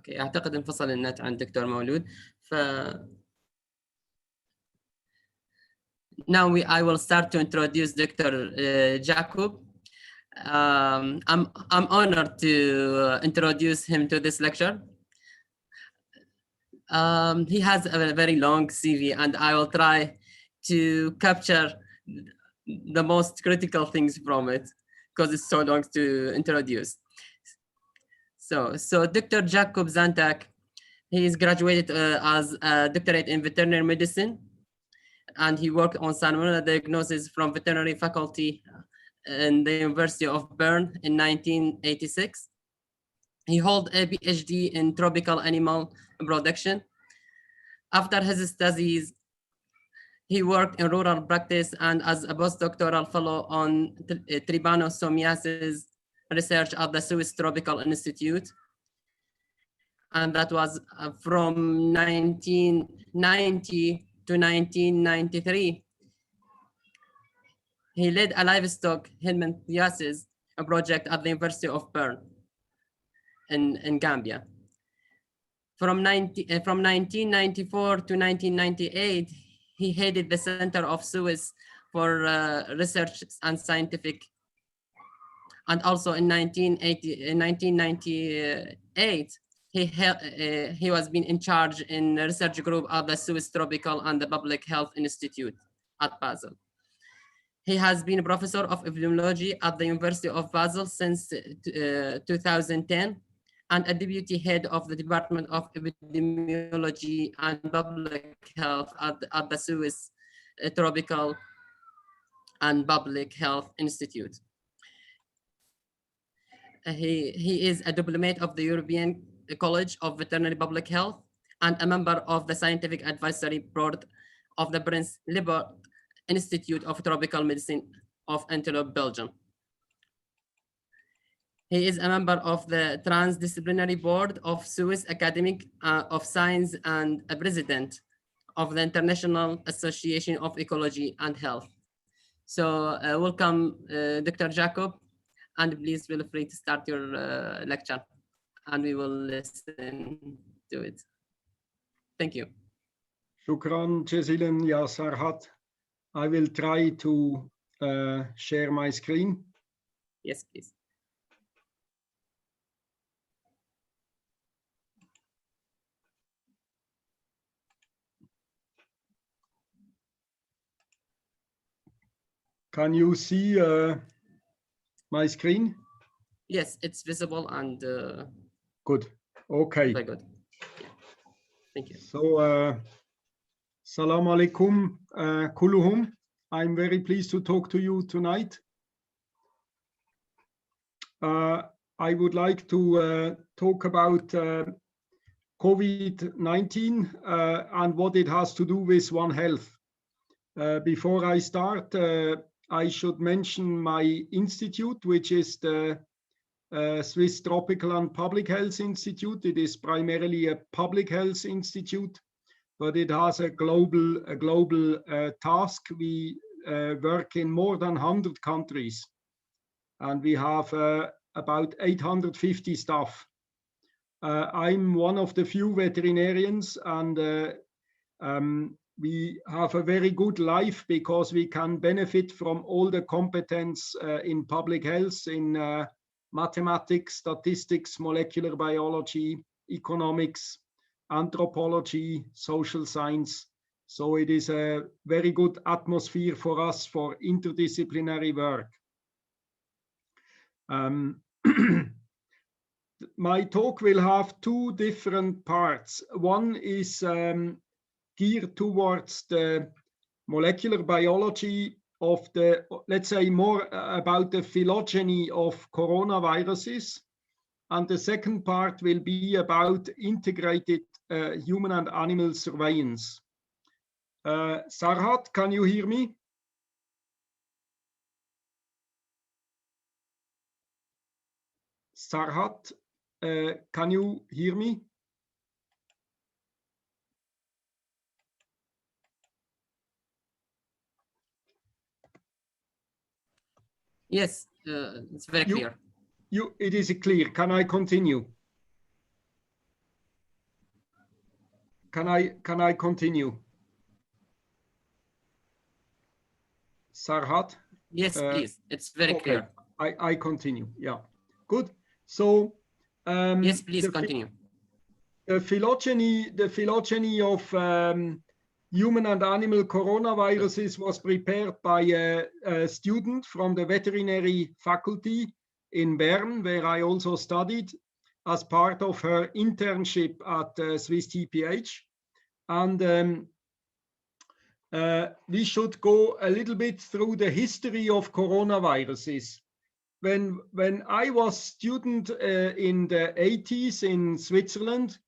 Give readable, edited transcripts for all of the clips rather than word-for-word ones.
اوكي اعتقد انفصل النت عن دكتور مولود. ف now I will start to introduce Dr. Jacob. I'm honored to introduce him to this lecture. He has a very long CV, and I will try to capture the most critical things from it because it's so long to introduce. So Dr. Jacob Zantak, he is graduated as a doctorate in veterinary medicine, and he worked on salmonella diagnosis from veterinary faculty in the University of Bern in 1986. He held a PhD in tropical animal production. After his studies, he worked in rural practice and as a postdoctoral fellow on trypanosomiasis research at the Swiss Tropical Institute. And that was from 1990 to 1993. He led a livestock helminthiasis project at the University of Bern in Gambia. From 1994 to 1998, he headed the Center of Suez for Research and Scientific. And also in 1998, he was been in charge in a research group at the Swiss Tropical and the Public Health Institute at Basel. He has been a professor of epidemiology at the University of Basel since 2010, and a deputy head of the Department of Epidemiology and Public Health at the Swiss Tropical and Public Health Institute. He is a diplomat of the European College of Veterinary Public Health and a member of the Scientific Advisory Board of the Prince Liebert Institute of Tropical Medicine of Antwerp, Belgium. He is a member of the Transdisciplinary Board of Swiss Academy of Science and a president of the International Association of Ecology and Health. So welcome, Dr. Jacob, and please feel free to start your lecture, and we will listen to it. Thank you. Shukran jazilan ya Sarhat. I will try to share my screen. Yes, please. Can you see my screen? Yes, it's visible and good. Okay. Very good. Yeah. Thank you. So, Salam alaikum kulluhum. I'm very pleased to talk to you tonight. I would like to talk about COVID-19 and what it has to do with One Health. Before I start, I should mention my institute, which is the Swiss Tropical and Public Health Institute. It is primarily a public health institute, but it has a global task. We work in more than 100 countries, and we have about 850 staff. I'm one of the few veterinarians, and we have a very good life because we can benefit from all the competence in public health, in mathematics, statistics, molecular biology, economics, anthropology, social science. So it is a very good atmosphere for us for interdisciplinary work. My talk will have two different parts. One is geared towards the molecular biology of the, let's say, more about the phylogeny of coronaviruses. And the second part will be about integrated human and animal surveillance. Sarhat, can you hear me? Sarhat, can you hear me? Yes, it's very clear. It is clear. Can I continue? Can I continue? Sarhat? Yes, please. It's very Okay, clear. I continue. Yeah, good. So Yes, please continue. The phylogeny of human and animal coronaviruses was prepared by a student from the veterinary faculty in Bern, where I also studied, as part of her internship at Swiss TPH. And we should go a little bit through the history of coronaviruses. When I was student in the 80s in Switzerland,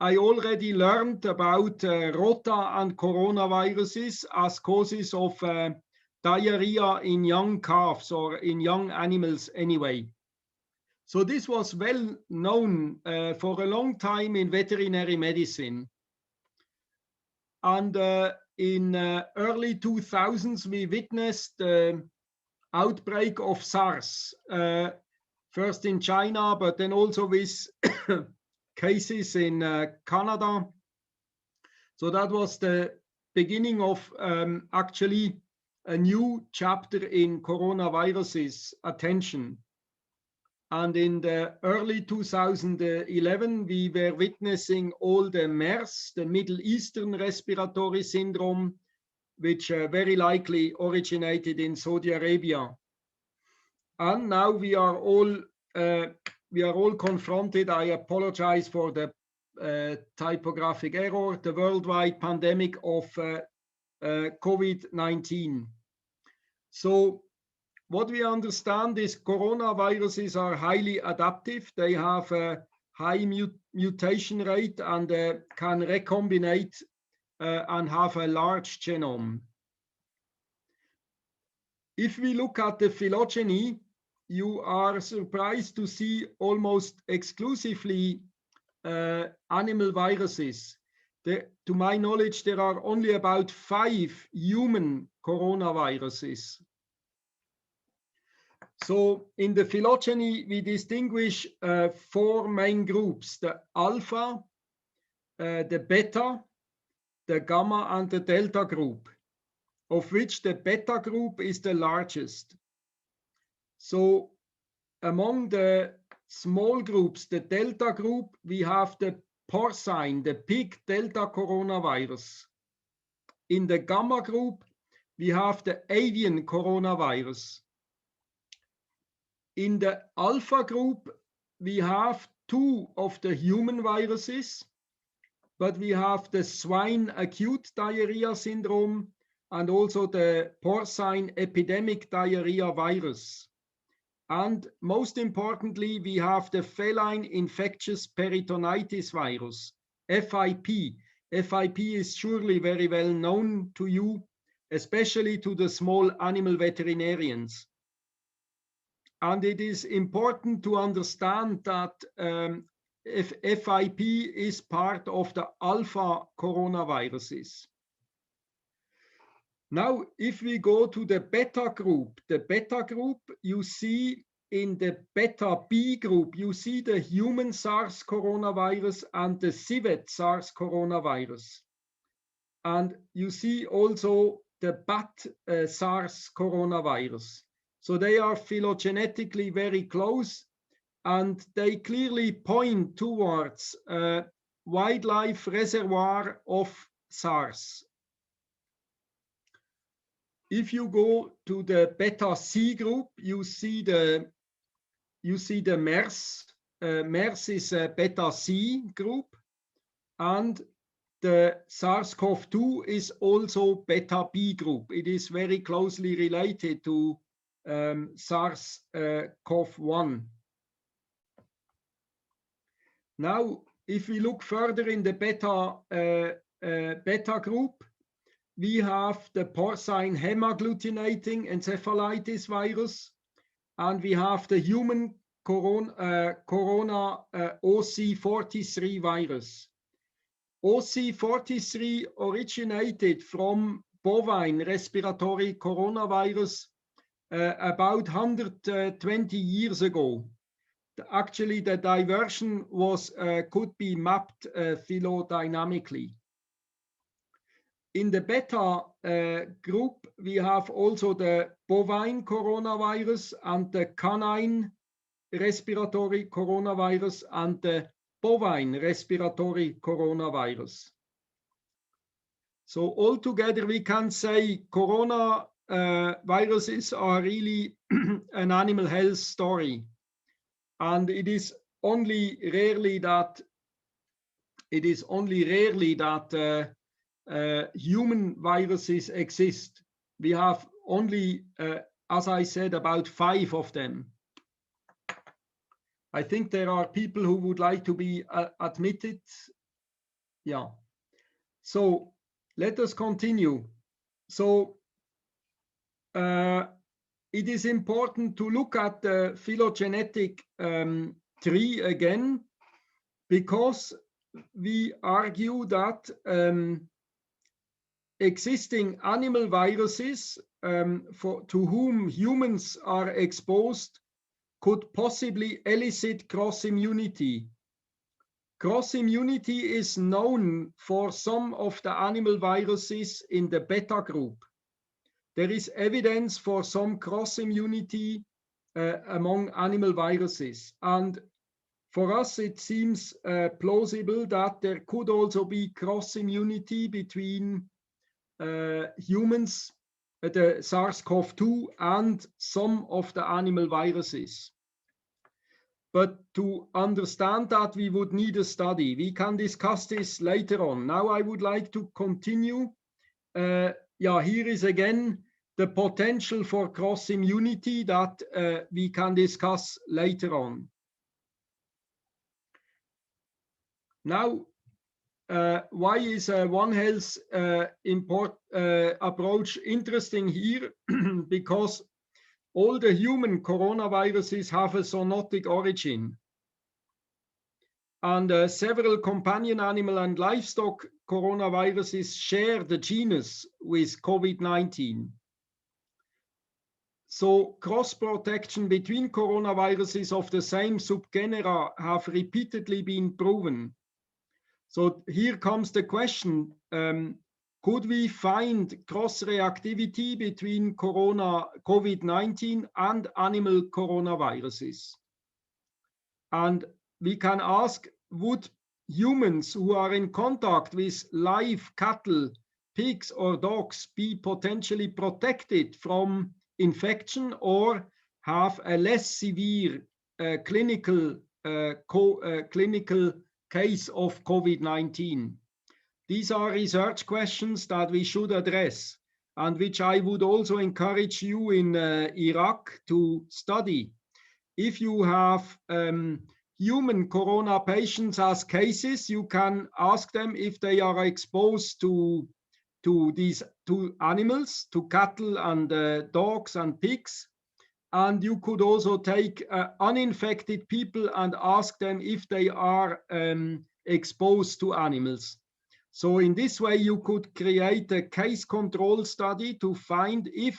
I already learned about Rota and coronaviruses as causes of diarrhea in young calves or in young animals anyway. So this was well known for a long time in veterinary medicine. And in early 2000s, we witnessed the outbreak of SARS, first in China, but then also with cases in Canada. So that was the beginning of actually a new chapter in coronaviruses attention. And in the early 2011, we were witnessing all the MERS, the Middle Eastern Respiratory Syndrome, which very likely originated in Saudi Arabia. And now we are all confronted. I apologize for the typographic error, the worldwide pandemic of COVID-19. So what we understand is coronaviruses are highly adaptive. They have a high mutation rate and can recombinate and have a large genome. If we look at the phylogeny, you are surprised to see almost exclusively animal viruses. To my knowledge, there are only about 5 human coronaviruses. So in the phylogeny, we distinguish 4 main groups: the alpha, the beta, the gamma, and the delta group, of which the beta group is the largest. So among the small groups, the delta group, we have the porcine, the pig delta coronavirus. In the gamma group, we have the avian coronavirus. In the alpha group, we have 2 of the human viruses, but we have the swine acute diarrhea syndrome and also the porcine epidemic diarrhea virus. And most importantly, we have the feline infectious peritonitis virus, FIP. FIP is surely very well known to you, especially to the small animal veterinarians. And it is important to understand that FIP is part of the alpha coronaviruses. Now, if we go to the beta group, you see in the beta B group, you see the human SARS coronavirus and the civet SARS coronavirus. And you see also the bat SARS coronavirus. So they are phylogenetically very close, and they clearly point towards a wildlife reservoir of SARS. If you go to the beta C group, you see the MERS. MERS is a beta C group, and the SARS-CoV-2 is also beta B group. It is very closely related to SARS-CoV-1. Now, if we look further in the beta group, we have the porcine hemagglutinating encephalitis virus, and we have the human corona OC43 virus. OC43 originated from bovine respiratory coronavirus about 120 years ago. actually the diversion was could be mapped phylogenetically. In the beta group, we have also the bovine coronavirus and the canine respiratory coronavirus and the bovine respiratory coronavirus. So altogether, we can say corona viruses are really an animal health story. And it is only rarely that human viruses exist. We have only, as I said, about 5 of them. I think there are people who would like to be admitted. Yeah. So let us continue. So it is important to look at the phylogenetic tree again, because we argue that existing animal viruses to whom humans are exposed could possibly elicit cross-immunity. Cross-immunity is known for some of the animal viruses in the beta group. There is evidence for some cross-immunity among animal viruses. And for us, it seems plausible that there could also be cross-immunity between humans, the SARS-CoV-2, and some of the animal viruses. But to understand that, we would need a study. We can discuss this later on. Now I would like to continue. Here is again the potential for cross-immunity that we can discuss later on. Now, why is One Health approach interesting here? Because all the human coronaviruses have a zoonotic origin. And several companion animal and livestock coronaviruses share the genus with COVID-19. So cross-protection between coronaviruses of the same subgenera have repeatedly been proven. So here comes the question, could we find cross-reactivity between COVID-19 and animal coronaviruses? And we can ask, would humans who are in contact with live cattle, pigs or dogs be potentially protected from infection or have a less severe clinical case of COVID-19? These are research questions that we should address, and which I would also encourage you in Iraq to study. If you have human corona patients as cases, you can ask them if they are exposed to these two animals, to cattle and dogs and pigs. And you could also take uninfected people and ask them if they are exposed to animals. So in this way, you could create a case control study to find if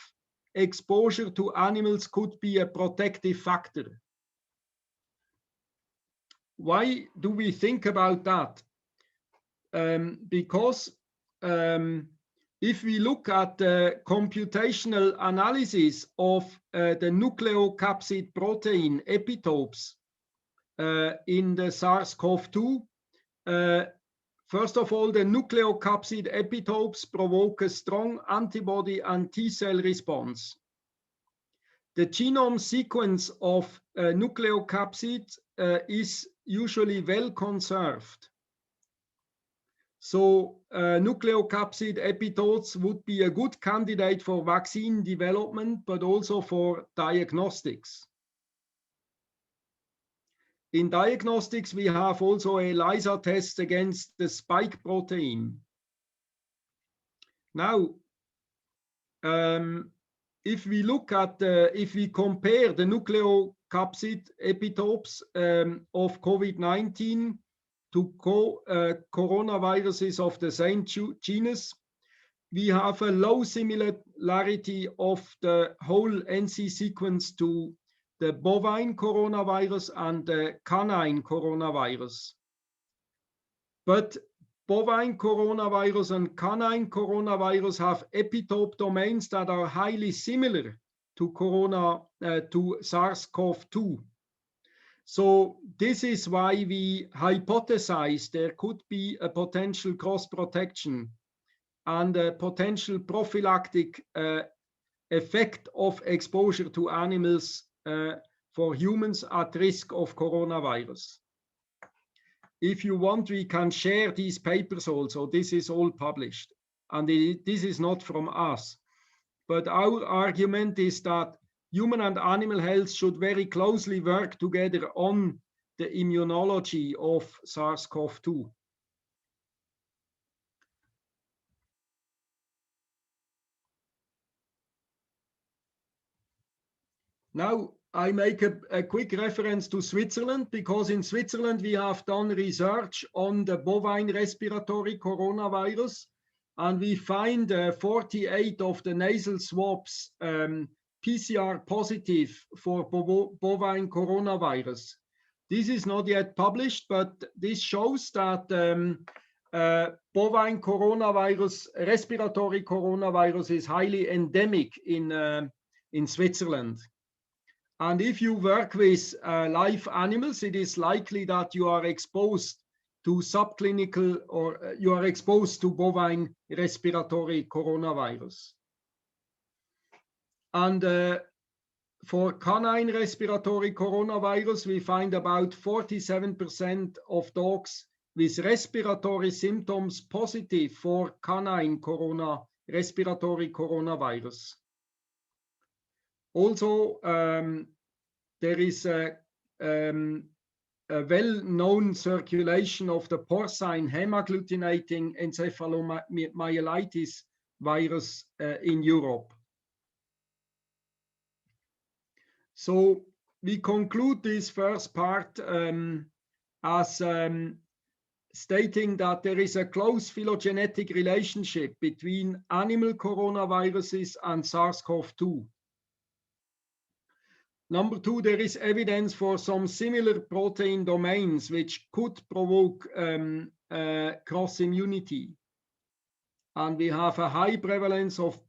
exposure to animals could be a protective factor. Why do we think about that? Because if we look at the computational analysis of the nucleocapsid protein epitopes in the SARS-CoV-2, first of all, the nucleocapsid epitopes provoke a strong antibody and T-cell response. The genome sequence of nucleocapsid is usually well conserved. So nucleocapsid epitopes would be a good candidate for vaccine development, but also for diagnostics. In diagnostics, we have also ELISA tests against the spike protein. Now, if we look at, if we compare the nucleocapsid epitopes of COVID-19 to coronaviruses of the same genus, we have a low similarity of the whole NC sequence to the bovine coronavirus and the canine coronavirus. But bovine coronavirus and canine coronavirus have epitope domains that are highly similar to SARS-CoV-2. So this is why we hypothesize there could be a potential cross-protection and a potential prophylactic effect of exposure to animals for humans at risk of coronavirus. If you want, we can share these papers also. This is all published. And this is not from us. But our argument is that human and animal health should very closely work together on the immunology of SARS-CoV-2. Now, I make a quick reference to Switzerland, because in Switzerland we have done research on the bovine respiratory coronavirus, and we find 48 of the nasal swabs PCR positive for bovine coronavirus. This is not yet published, but this shows that bovine coronavirus, respiratory coronavirus, is highly endemic in Switzerland. And if you work with live animals, it is likely that you are exposed to subclinical, or you are exposed to bovine respiratory coronavirus. And for canine respiratory coronavirus, we find about 47% of dogs with respiratory symptoms positive for canine respiratory coronavirus. Also, there is a well-known circulation of the porcine hemagglutinating encephalomyelitis virus in Europe. So we conclude this first part as stating that there is a close phylogenetic relationship between animal coronaviruses and SARS-CoV-2. Number two, there is evidence for some similar protein domains which could provoke cross-immunity. And we have a high prevalence of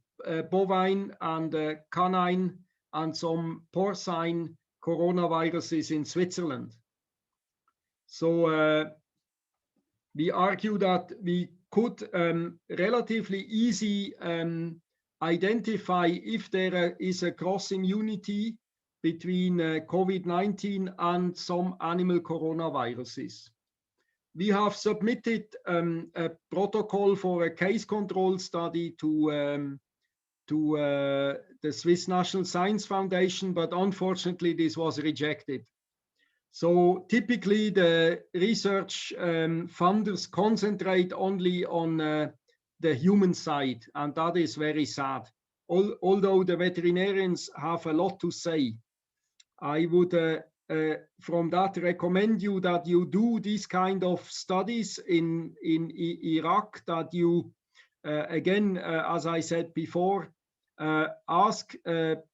bovine and canine and some porcine coronaviruses in Switzerland. So we argue that we could relatively easy identify if there is a cross-immunity between COVID-19 and some animal coronaviruses. We have submitted a protocol for a case control study to the Swiss National Science Foundation, but unfortunately this was rejected. So typically the research funders concentrate only on the human side, and that is very sad. Although the veterinarians have a lot to say, I would from that recommend you that you do these kind of studies in Iraq, that you again, as I said before, ask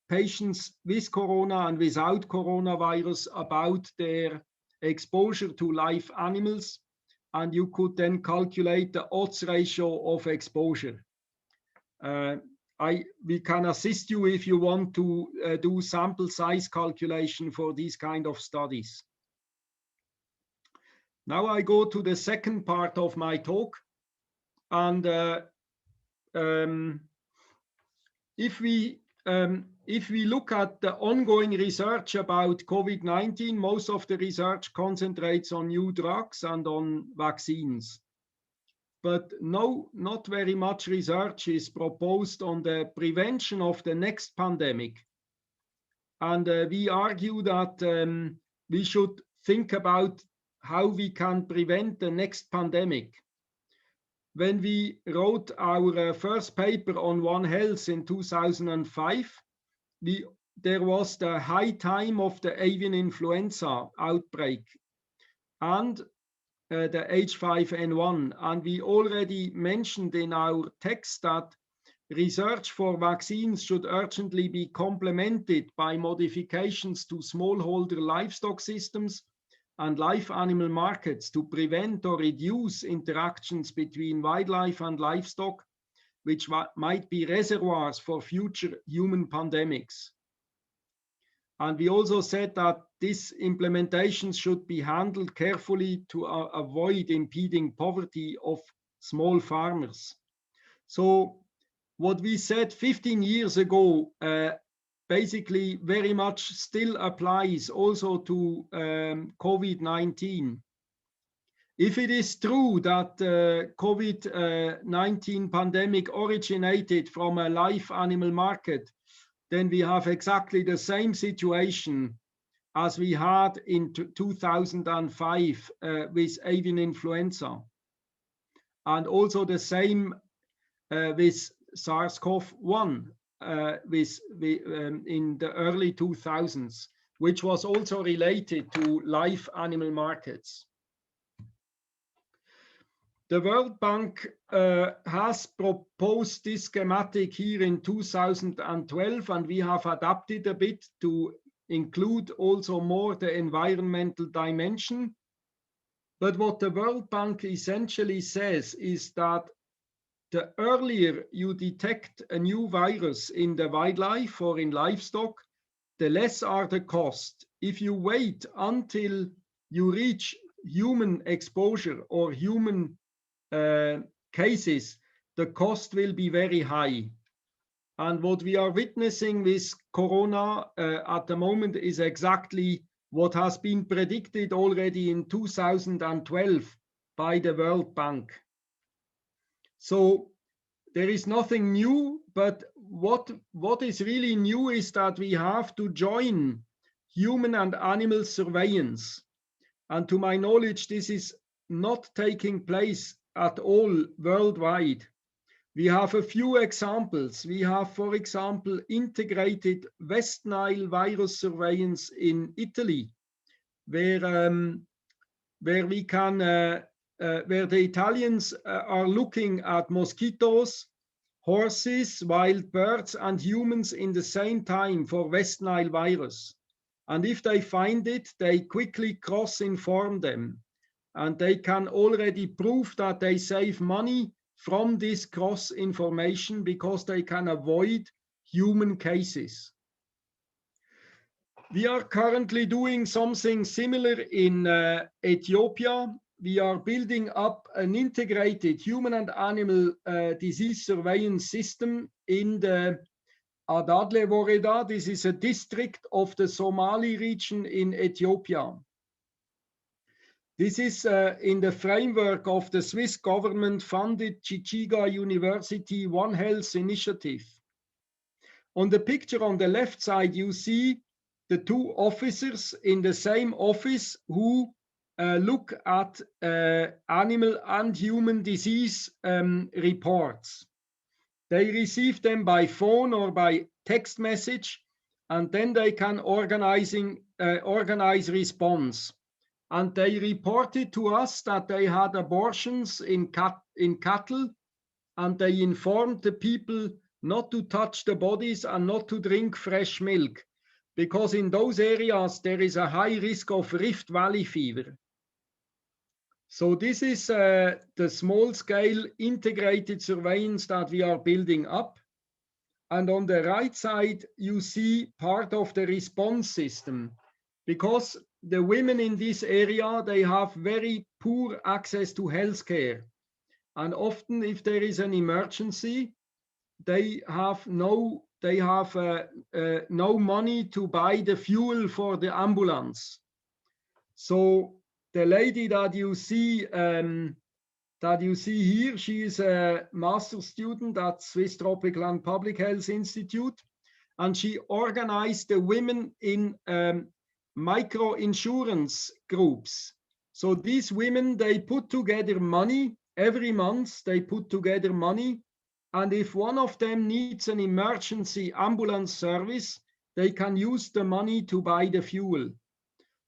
patients with corona and without coronavirus about their exposure to live animals, and you could then calculate the odds ratio of exposure. We can assist you if you want to do sample size calculation for these kind of studies. Now I go to the second part of my talk, and if we look at the ongoing research about COVID-19, most of the research concentrates on new drugs and on vaccines. But no, not very much research is proposed on the prevention of the next pandemic. And we argue that we should think about how we can prevent the next pandemic. When we wrote our first paper on One Health in 2005, there was the high time of the avian influenza outbreak and the H5N1. And we already mentioned in our text that research for vaccines should urgently be complemented by modifications to smallholder livestock systems and live animal markets to prevent or reduce interactions between wildlife and livestock, which might be reservoirs for future human pandemics. And we also said that this implementation should be handled carefully to avoid impeding poverty of small farmers. So what we said 15 years ago basically very much still applies also to COVID-19. If it is true that COVID-19 pandemic originated from a live animal market, then we have exactly the same situation as we had in 2005 with avian influenza. And also the same with SARS-CoV-1 in the early 2000s, which was also related to live animal markets. The World Bank has proposed this schematic here in 2012, and we have adapted a bit to include also more the environmental dimension. But what the World Bank essentially says is that the earlier you detect a new virus in the wildlife or in livestock, the less are the costs. If you wait until you reach human exposure or human cases, the cost will be very high. And what we are witnessing with Corona at the moment is exactly what has been predicted already in 2012 by the World Bank. So there is nothing new, but what is really new is that we have to join human and animal surveillance. And to my knowledge, this is not taking place at all worldwide. We have a few examples. We have, for example, integrated West Nile virus surveillance in Italy, where we can where the Italians are looking at mosquitoes, horses, wild birds, and humans in the same time for West Nile virus. And if they find it, they quickly cross-inform them. And they can already prove that they save money from this cross-information because they can avoid human cases. We are currently doing something similar in Ethiopia. We are building up an integrated human and animal disease surveillance system in the Adadle Woreda. This is a district of the Somali region in Ethiopia. This is in the framework of the Swiss government-funded Chichiga University One Health initiative. On the picture on the left side, you see the two officers in the same office who look at animal and human disease reports. They receive them by phone or by text message, and then they can organize response. And they reported to us that they had abortions in cattle, and they informed the people not to touch the bodies and not to drink fresh milk, because in those areas there is a high risk of Rift Valley fever. So this is the small-scale integrated surveillance that we are building up. And on the right side, you see part of the response system, because the women in this area, they have very poor access to healthcare. And often if there is an emergency, they have no money to buy the fuel for the ambulance. So the lady that you see here, she is a master's student at Swiss Tropical and Public Health Institute, and she organized the women in micro insurance groups. So these women, they put together money every month. They put together money, and if one of them needs an emergency ambulance service, they can use the money to buy the fuel.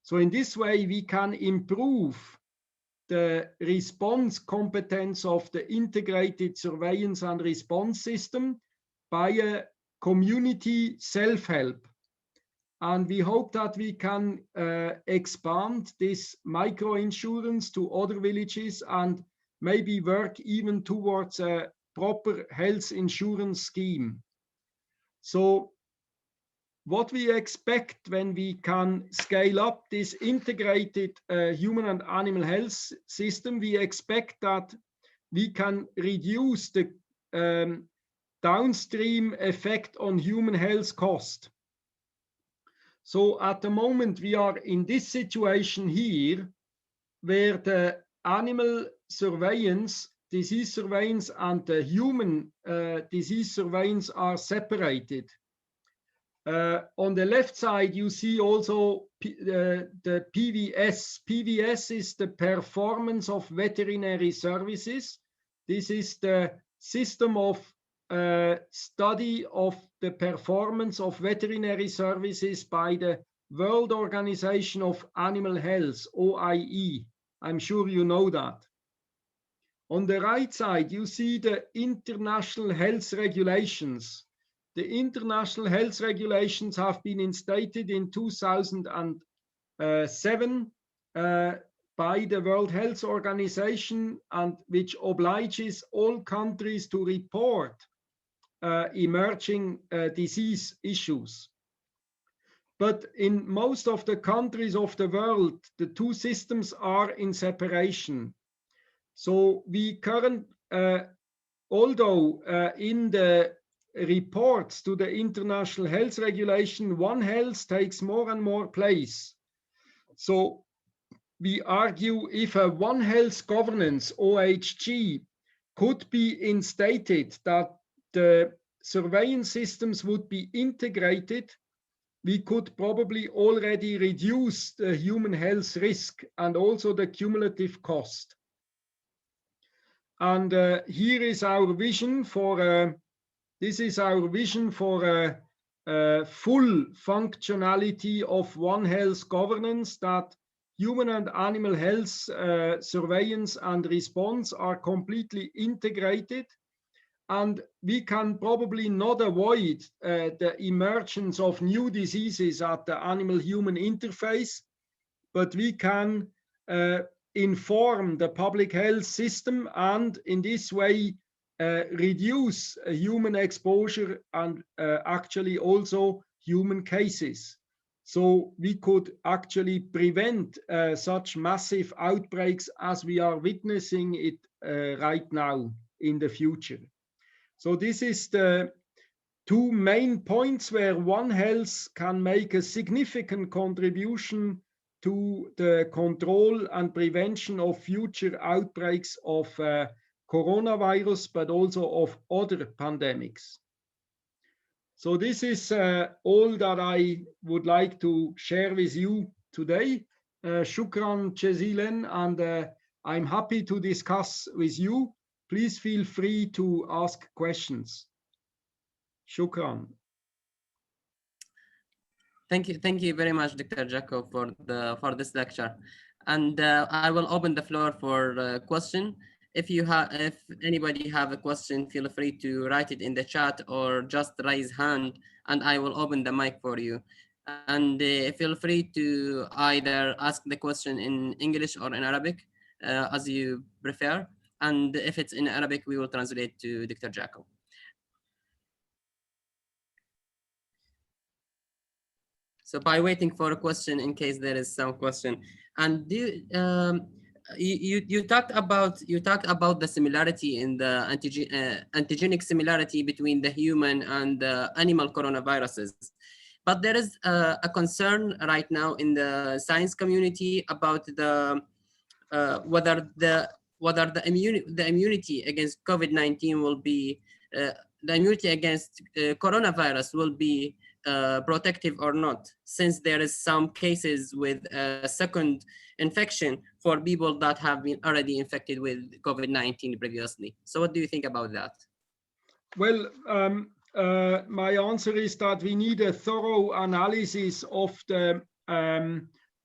So in this way, we can improve the response competence of the integrated surveillance and response system by a community self-help. And we hope that we can expand this micro-insurance to other villages and maybe work even towards a proper health insurance scheme. So what we expect when we can scale up this integrated human and animal health system, we expect that we can reduce the downstream effect on human health cost. So at the moment we are in this situation here where the animal surveillance, disease surveillance and the human disease surveillance are separated. On the left side, you see also the PVS. PVS is the performance of veterinary services. This is the system of study of the performance of veterinary services by the World Organization of Animal Health, OIE. I'm sure you know that. On the right side, you see the international health regulations. The international health regulations have been instated in 2007 by the World Health Organization, and which obliges all countries to report emerging disease issues. But in most of the countries of the world, the two systems are in separation. So we although in the reports to the international health regulation, One Health takes more and more place. So we argue if a One Health governance, OHG, could be instated, that the surveillance systems would be integrated, we could probably already reduce the human health risk and also the cumulative cost. And here is our vision for this is our vision for full functionality of One Health governance, that human and animal health surveillance and response are completely integrated. And we can probably not avoid the emergence of new diseases at the animal-human interface, but we can inform the public health system and in this way reduce human exposure and actually also human cases. So we could actually prevent such massive outbreaks as we are witnessing it right now in the future. So this is the two main points where One Health can make a significant contribution to the control and prevention of future outbreaks of coronavirus, but also of other pandemics. So this is all that I would like to share with you today. Shukran jazilan, and I'm happy to discuss with you. Please feel free to ask questions. Shukran. Thank you very much, Dr. Jaco, for this lecture, and I will open the floor for question. If anybody have a question, feel free to write it in the chat or just raise hand, and I will open the mic for you. And feel free to either ask the question in English or in Arabic, as you prefer. And if it's in Arabic, we will translate to Dr. Jaco. So by waiting for a question, in case there is some question, and you talked about the similarity in the antigenic similarity between the human and the animal coronaviruses, but there is a concern right now in the science community about the whether the immunity against COVID-19 will be the immunity against coronavirus will be protective or not, since there is some cases with a second infection for people that have been already infected with COVID-19 previously. So what do you think about that? Well, my answer is that we need a thorough analysis of the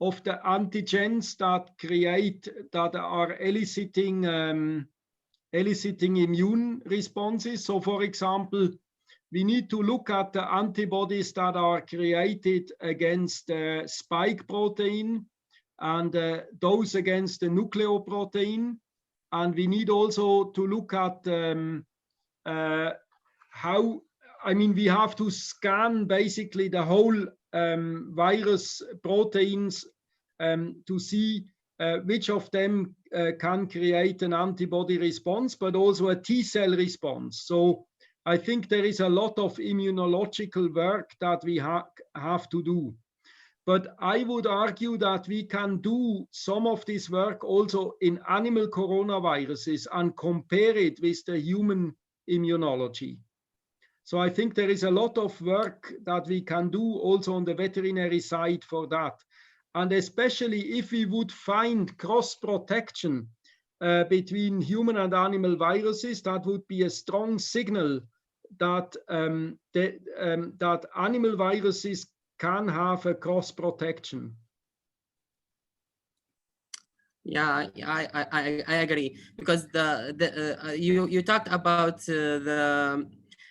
of the antigens that are eliciting immune responses. So for example, we need to look at the antibodies that are created against the spike protein and those against the nucleoprotein. And we need also to look at we have to scan basically the whole virus proteins to see which of them can create an antibody response, but also a T-cell response. So I think there is a lot of immunological work that we have to do. But I would argue that we can do some of this work also in animal coronaviruses and compare it with the human immunology. So I think there is a lot of work that we can do also on the veterinary side for that. And especially if we would find cross-protection between human and animal viruses, that would be a strong signal that, that animal viruses can have a cross-protection. Yeah, I agree, because you talked about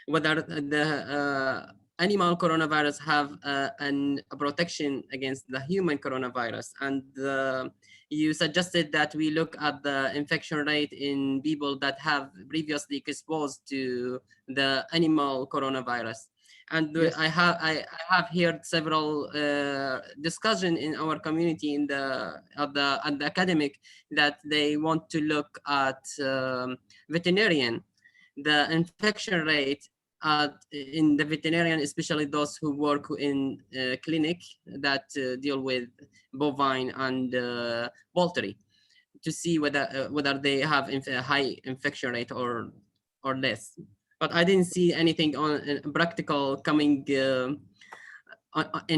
whether the animal coronavirus have a protection against the human coronavirus, and you suggested that we look at the infection rate in people that have previously exposed to the animal coronavirus. And yes, I have heard several discussion in our community in the academic that they want to look at veterinarian, the infection rate in the veterinarian, especially those who work in clinic that deal with bovine and poultry, to see whether they have a high infection rate or less. But I didn't see anything on practical coming in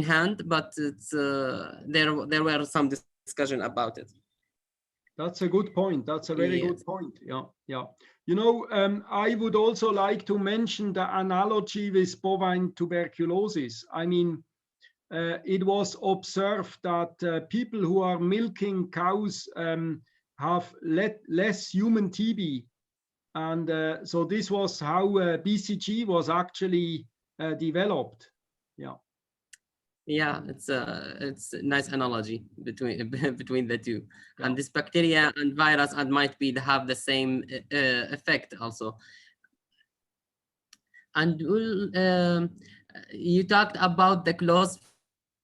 hand, but it's, there were some discussion about it. That's a good point. That's a very good point. Yeah, yeah. You know, I would also like to mention the analogy with bovine tuberculosis. I mean, it was observed that people who are milking cows have less human TB. And so this was how BCG was actually developed. Yeah. Yeah, it's a nice analogy between the two. Yeah. And this bacteria and virus and might have the same effect also. And you talked about the close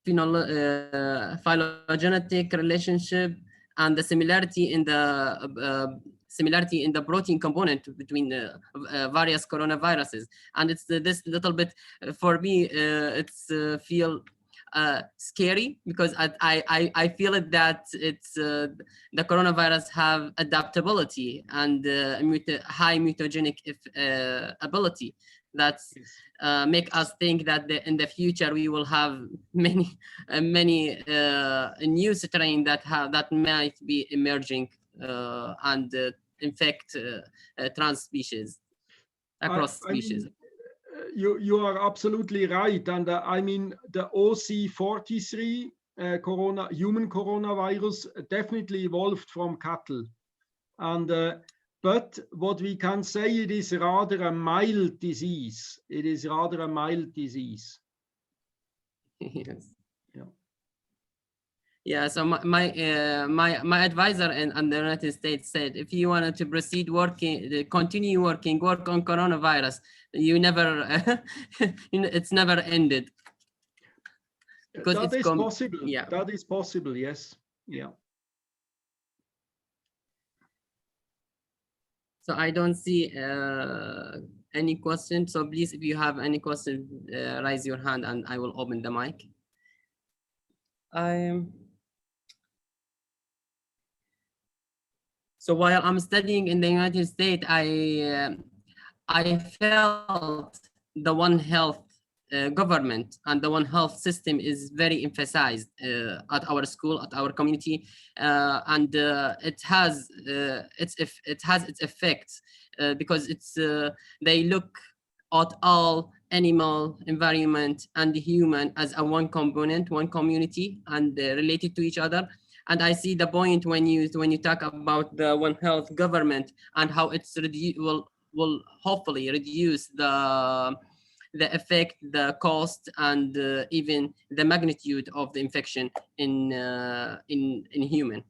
phylogenetic relationship and the similarity in the protein component between various coronaviruses. And it's this little bit, for me, it's feel scary, because I feel it that it's the coronavirus have adaptability and high mutagenic ability that make us think that in the future we will have many new strain that might be emerging and infect trans species across species. You are absolutely right, and I mean the OC43 human coronavirus definitely evolved from cattle, and but what we can say, it is rather a mild disease. It is rather a mild disease. Yes. Yeah. Yeah. So my advisor in the United States said, if you wanted to proceed working, continue working, work on coronavirus, you never, it's never ended. Because that is possible. Yeah. That is possible. Yes. Yeah. So I don't see any questions. So please, if you have any questions, raise your hand and I will open the mic. So while I'm studying in the United States, I felt the One Health government and the One Health system is very emphasized at our school, at our community, and it has its effects because it's they look at all animal, environment, and the human as a one component, one community, and related to each other. And I see the point when you talk about the One Health government and how it's will hopefully reduce the effect, the cost, and even the magnitude of the infection in human.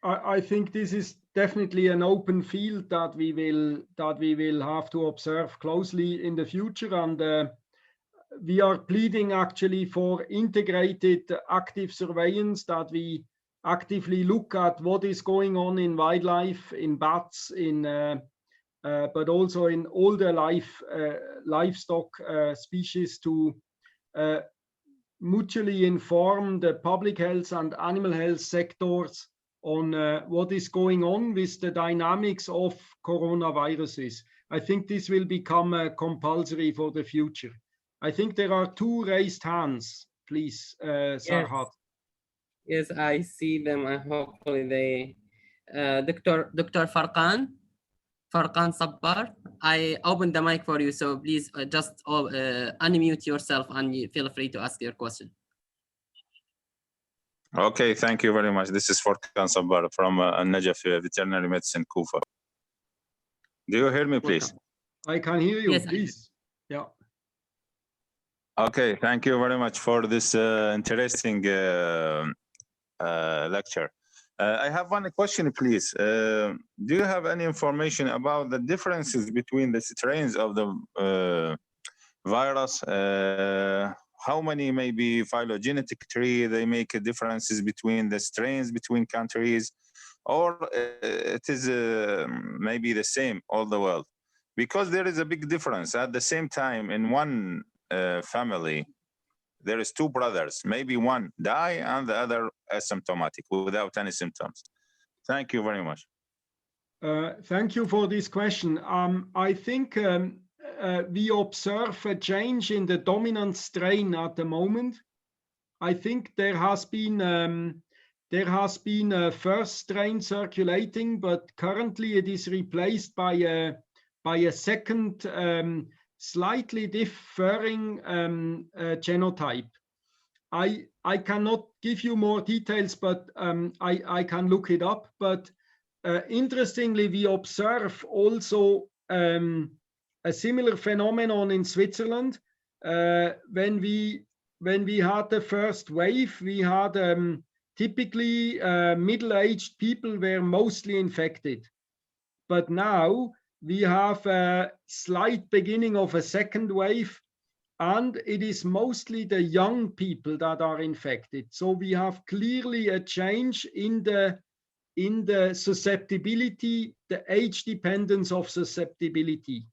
I think this is definitely an open field that we will have to observe closely in the future, and we are pleading actually for integrated active surveillance, that we actively look at what is going on in wildlife, in bats, but also in all the livestock species, to mutually inform the public health and animal health sectors on what is going on with the dynamics of coronaviruses. I think this will become compulsory for the future. I think there are two raised hands, please, Sarhat. Yes, I see them. Hopefully they, Dr. Farqan Sabbar, I opened the mic for you, so please just unmute yourself and you feel free to ask your question. Okay, thank you very much. This is Farqan Sabbar from Najaf Veterinary Medicine, Kufa. Do you hear me, please? I can hear you, yes, please. Yeah. Okay, thank you very much for this interesting lecture. I have one question, please. Do you have any information about the differences between the strains of the virus? How many maybe phylogenetic tree they make differences between the strains between countries, or it is maybe the same all the world? Because there is a big difference. At the same time, in one family, there is two brothers, maybe one die and the other asymptomatic without any symptoms. Thank you very much. Thank you for this question. I think we observe a change in the dominant strain at the moment. I think there has been a first strain circulating, but currently it is replaced by a second slightly differing genotype. I cannot give you more details, but I can look it up. But interestingly, we observe also a similar phenomenon in Switzerland. When we had the first wave, we had typically middle-aged people were mostly infected. But now we have a slight beginning of a second wave, and it is mostly the young people that are infected. So we have clearly a change in the susceptibility, the age dependence of susceptibility.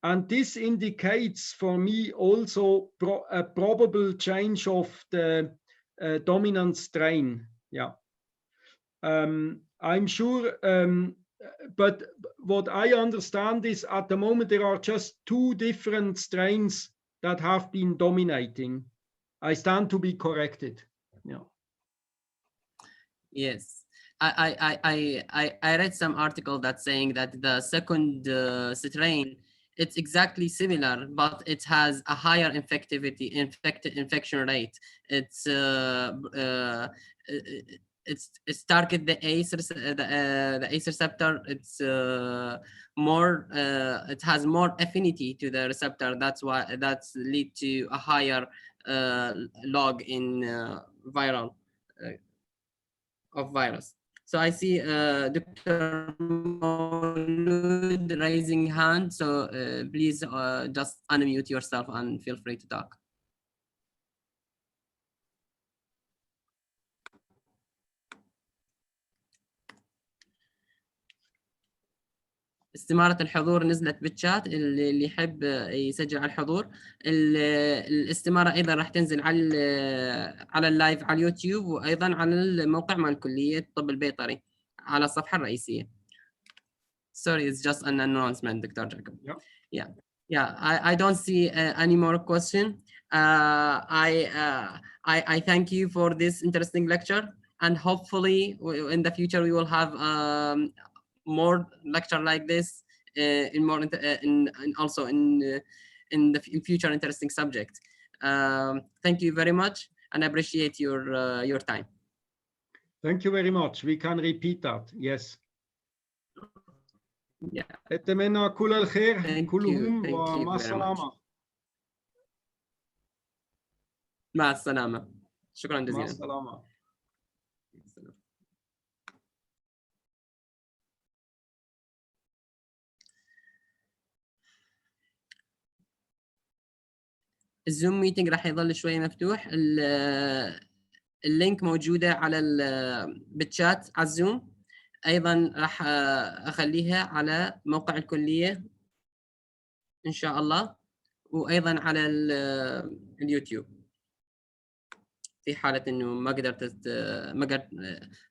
And this indicates for me also a probable change of the dominant strain. Yeah. I'm sure, but what I understand is at the moment there are just two different strains that have been dominating. I stand to be corrected. Yeah. Yes. I read some article that's saying that the second strain, it's exactly similar, but it has a higher infection rate. It's target the ACE receptor. It's more. It has more affinity to the receptor. That's why that's lead to a higher log in viral of virus. So I see Dr. Maulud raising hand. So please just unmute yourself and feel free to talk. استمارة الحضور نزلت بالشات، اللي يحب يسجل على الحضور. الاستمارة أيضا راح تنزل على اللايف على اليوتيوب، وأيضا على الموقع مال كلية الطب البيطري على الصفحة الرئيسية. Sorry, it's just an announcement, Dr. Jacob. Yeah. I don't see any more question. I thank you for this interesting lecture, and hopefully in the future we will have more lecture like this in more in also in future interesting subject. Thank you very much, and I appreciate your time. Thank you very much. We can repeat that. Yes. Yeah. أتمنى كل الخير Thank كلهم you ومع very much. السلامة. مع السلامة. شكرا مع جزيلا. السلامة. الزوم ميتنج راح يظل شوية مفتوح. اللينك موجودة على بالشات على الزوم. أيضا راح أخليها على موقع الكلية إن شاء الله، وأيضا على اليوتيوب في حالة إنه ما قدرت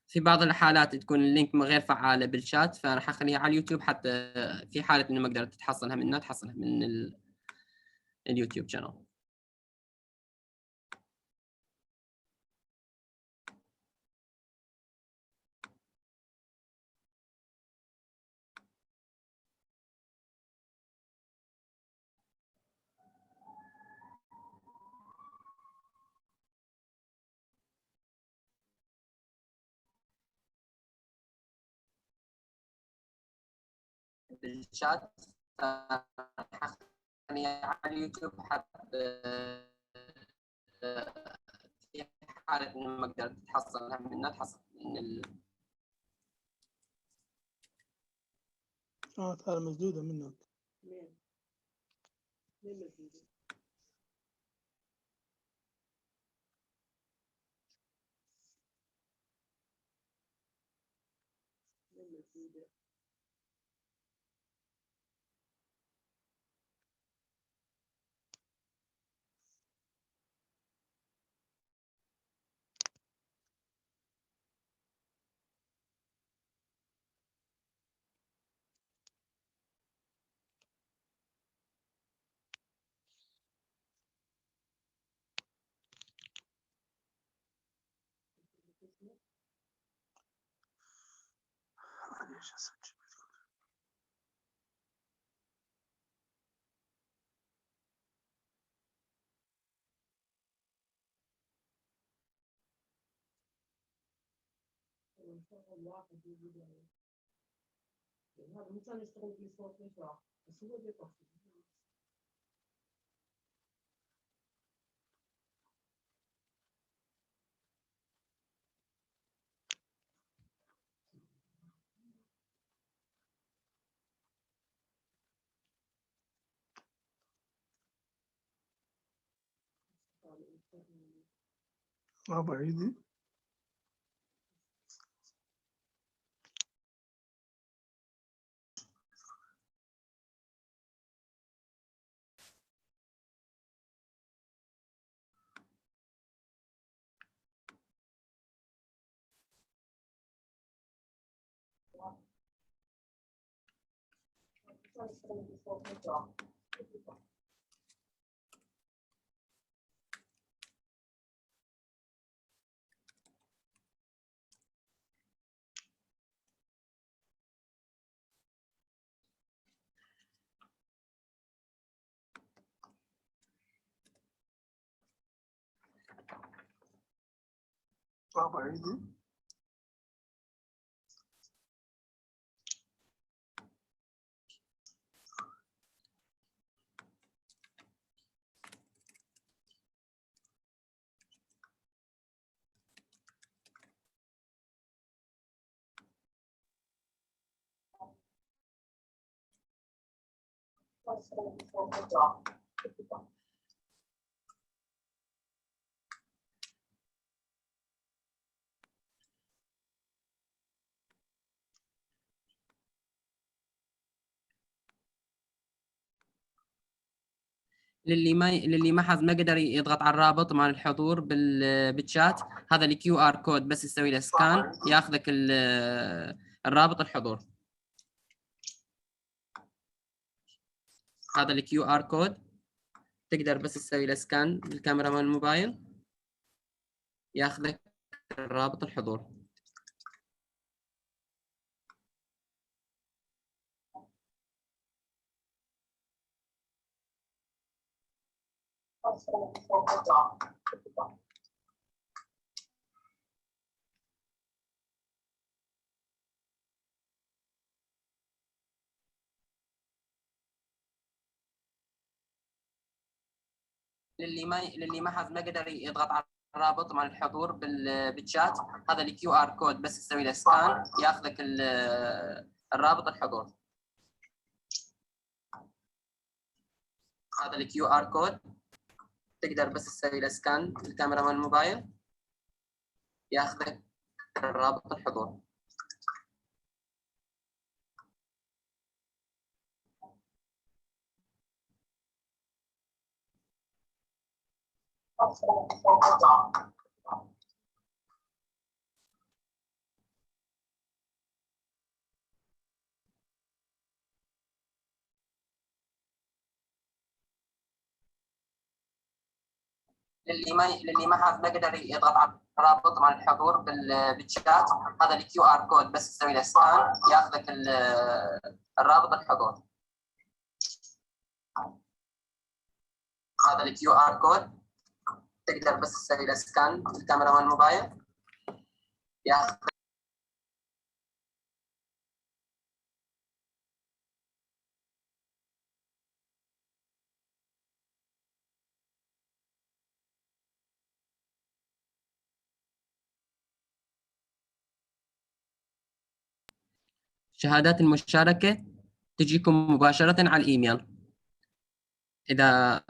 في بعض الحالات تكون اللينك غير فعالة بالشات، فراح أخليها على اليوتيوب حتى في حالة إنه ما قدرت تحصلها منها تحصلها من اليوتيوب شانل. بالشات على اليوتيوب حتى في حالة إنه ما قدرت تحصلها منها تحصل من تعال مسدودة منك. هذا مو كان يشتغل في صوت نشاط بس هو اللي يطفي. بعيدة. بعيدة. للي ما قدر يضغط على الرابط مال الحضور بالشات، هذا الكيو ار كود بس يسوي له سكان ياخذك الرابط الحضور. هذا الكيو ار كود تقدر بس تسوي له سكان بالكاميرا مال الموبايل ياخذك الرابط الحضور. للي ما قدر يضغط على الرابط مال الحضور بالشات، هذا الكيو ار كود بس تسوي له سكان ياخذ لك الرابط الحضور. هذا الكيو ار كود تقدر بس تسوي له سكان بالكاميرا مال الموبايل ياخذ لك الرابط الحضور. للي ما قدر يضغط على الرابط مال الحضور بالشات، هذا الكيو ار كود بس تسوي له سكان ياخذ لك الرابط الحضور. هذا الكيو ار كود تقدر بس تسوي له سكان بالكاميرا مال الموبايل ياخذ. شهادات المشاركة تجيكم مباشرة على الإيميل. إذا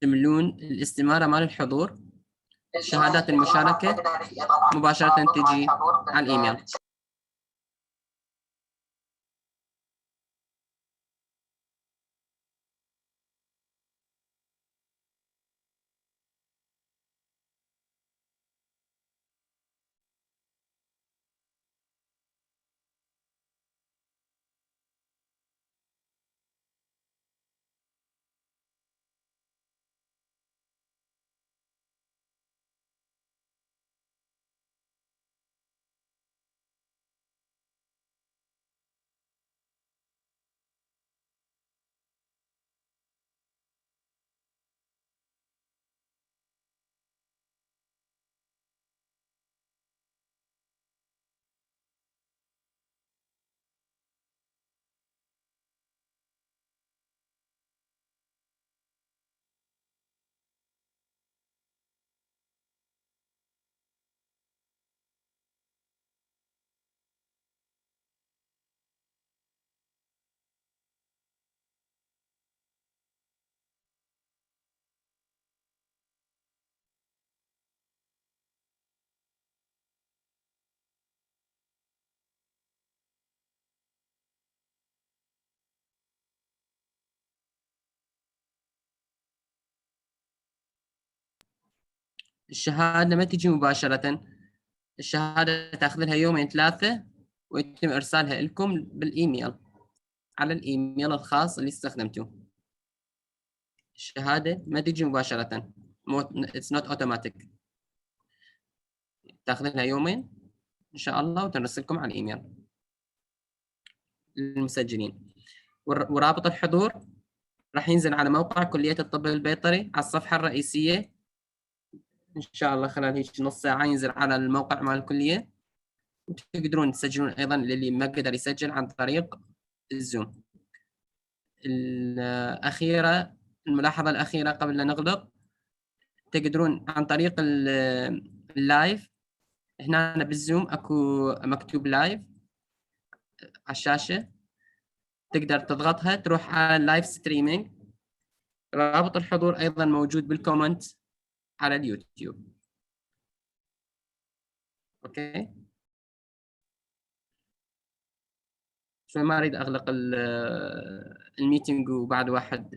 تملون الاستمارة مال الحضور، شهادات المشاركة مباشرة تجي على الإيميل. الشهادة ما تجي مباشرة، الشهادة تاخذ لها يومين 3 ويتم إرسالها لكم بالإيميل على الإيميل الخاص اللي استخدمتوه. الشهادة ما تجي مباشرة، it's not automatic. تاخذ لها يومين إن شاء الله وتنرسلكم على الإيميل للمسجلين. ورابط الحضور راح ينزل على موقع كلية الطب البيطري على الصفحة الرئيسية إن شاء الله خلال هيك نص ساعة ينزل على الموقع مال الكلية، وتقدرون تسجلون أيضا للي ما قدر يسجل عن طريق الزوم. الملاحظة الأخيرة قبل لا نغلق، تقدرون عن طريق اللايف، هنا بالزوم أكو مكتوب لايف على الشاشة، تقدر تضغطها تروح على اللايف ستريمينج. رابط الحضور أيضا موجود بالكومنت على اليوتيوب. أوكي، شوي ما أريد أغلق الميتينج وبعد واحد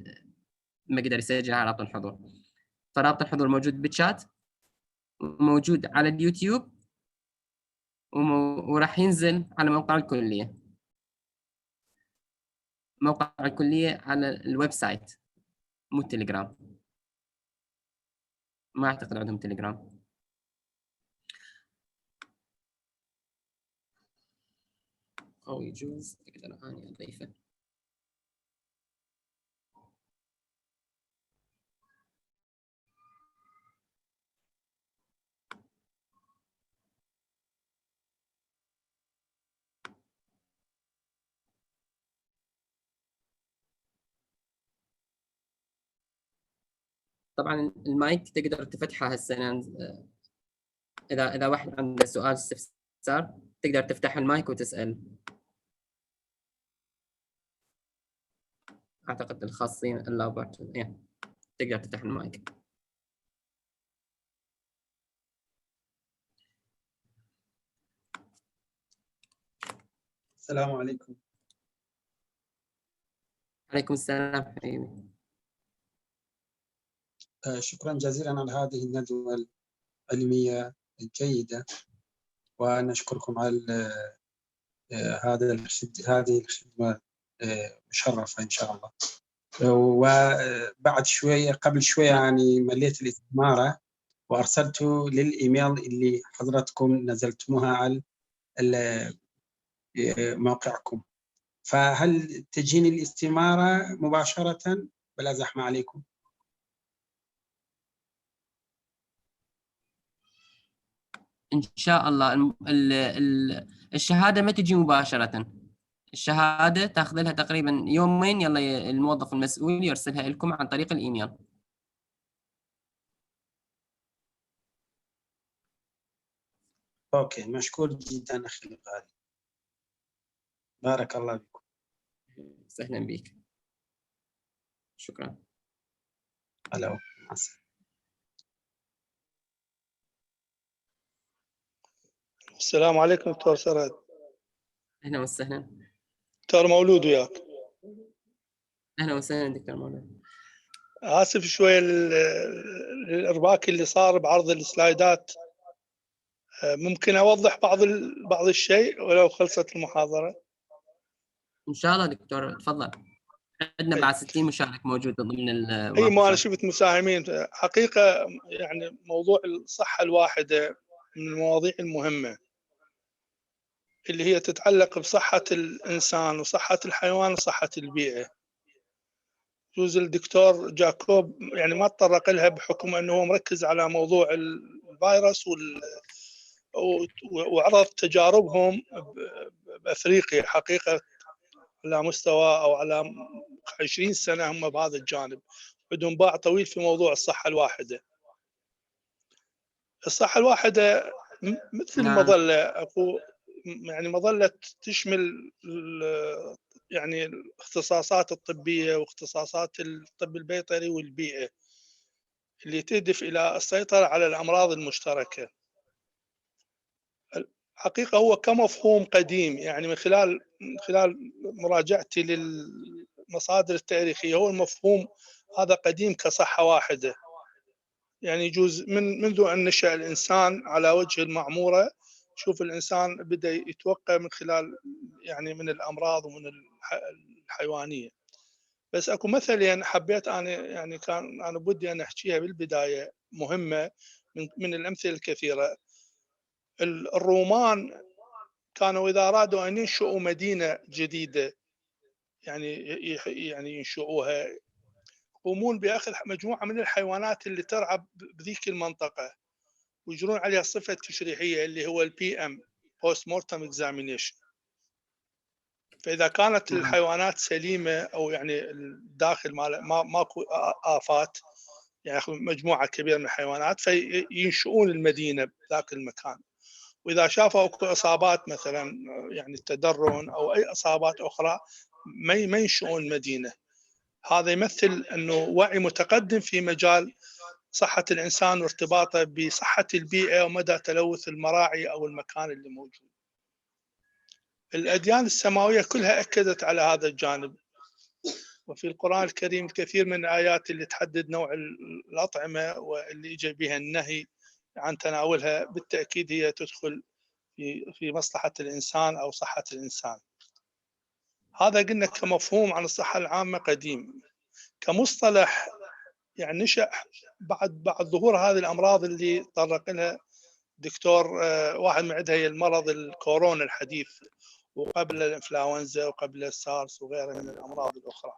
ما قدر يسجل على رابط الحضور. فرابط الحضور موجود بالشات، موجود على اليوتيوب، وراح ينزل على موقع الكلية. موقع الكلية على الويب سايت مو التليجرام، ما أعتقد عندهم تليجرام. أو يجوز أقدر أنا أضيفه. طبعا المايك تقدر تفتحه هسه. اذا واحد عنده سؤال استفسار تقدر تفتح المايك وتسال. اعتقد الخاصين اللابوراتوري تقدر تفتح المايك. السلام عليكم. عليكم السلام حبيبي. شكرا جزيلا على هذه الندوة العلمية الجيدة، ونشكركم على هذه الخدمة مشرفة إن شاء الله. وبعد شوية قبل شوية يعني مليت الاستمارة وأرسلت للإيميل اللي حضرتكم نزلتموها على موقعكم، فهل تجيني الاستمارة مباشرة بلا زحمة عليكم؟ ان شاء الله. الشهاده ما تجي مباشره، الشهاده تاخذ لها تقريبا يومين، يلا الموظف المسؤول يرسلها لكم عن طريق الايميل. اوكي، مشكور جدا اخي الغالي، بارك الله بكم. سهلا بك، شكرا. الو، مع السلامة. السلام عليكم دكتور سراد. اهلا وسهلا. دكتور مولود وياك. اهلا وسهلا دكتور مولود. اسف شويه للارباك اللي صار بعرض السلايدات. ممكن اوضح بعض الشيء ولو خلصت المحاضره؟ ان شاء الله دكتور، تفضل. عندنا بعد 60 مشارك موجود ضمن اي، ما انا المناقشه. شفت مساهمين. حقيقه يعني موضوع الصحه الواحده من المواضيع المهمه اللي هي تتعلق بصحه الانسان وصحه الحيوان وصحه البيئه. يجوز الدكتور جاكوب يعني ما تطرق لها بحكم انه هو مركز على موضوع الفيروس وعرض تجاربهم بافريقيا. حقيقه على مستوى او على 20 سنه هم بهذا الجانب، عندهم باع طويل في موضوع الصحه الواحده. الصحه الواحده مثل مظله اكو، يعني مظله تشمل يعني الاختصاصات الطبيه واختصاصات الطب البيطري والبيئه اللي تهدف الى السيطره على الامراض المشتركه. حقيقه هو كمفهوم قديم، يعني من خلال مراجعتي للمصادر التاريخيه، هو المفهوم هذا قديم كصحه واحده. يعني يجوز منذ ان نشا الانسان على وجه المعموره، شوف الانسان بدا يتوقع من خلال يعني من الامراض ومن الحيوانيه. بس اكو مثلين حبيت انا، يعني كان انا بدي ان احكيها بالبدايه، مهمه من الامثله الكثيره. الرومان كانوا اذا ارادوا ان ينشئوا مدينه جديده، يعني ينشئوها، يقومون باخذ مجموعه من الحيوانات اللي ترعى بذيك المنطقه ويجرون عليها صفه تشريحيه اللي هو البي ام، بوست مورتم اكزامينيشن. فاذا كانت الحيوانات سليمه او يعني الداخل ماكو افات، يعني مجموعه كبيره من الحيوانات فينشئون المدينه بذاك المكان. واذا شافوا اكو اصابات مثلا يعني التدرن او اي اصابات اخرى ما ينشئون مدينه. هذا يمثل انه وعي متقدم في مجال صحه الانسان وارتباطه بصحه البيئه ومدى تلوث المراعي او المكان اللي موجود. الاديان السماويه كلها اكدت على هذا الجانب، وفي القرآن الكريم الكثير من الآيات اللي تحدد نوع الأطعمة واللي يجي بها النهي عن تناولها بالتأكيد هي تدخل في مصلحة الإنسان أو صحة الإنسان. هذا قلنا كمفهوم عن الصحة العامة قديم. كمصطلح يعني نشأ بعد ظهور هذه الأمراض اللي طرق لها دكتور، واحد من عندها هي المرض الكورونا الحديث، وقبل الإنفلونزا وقبل السارس وغيرها من الأمراض الأخرى.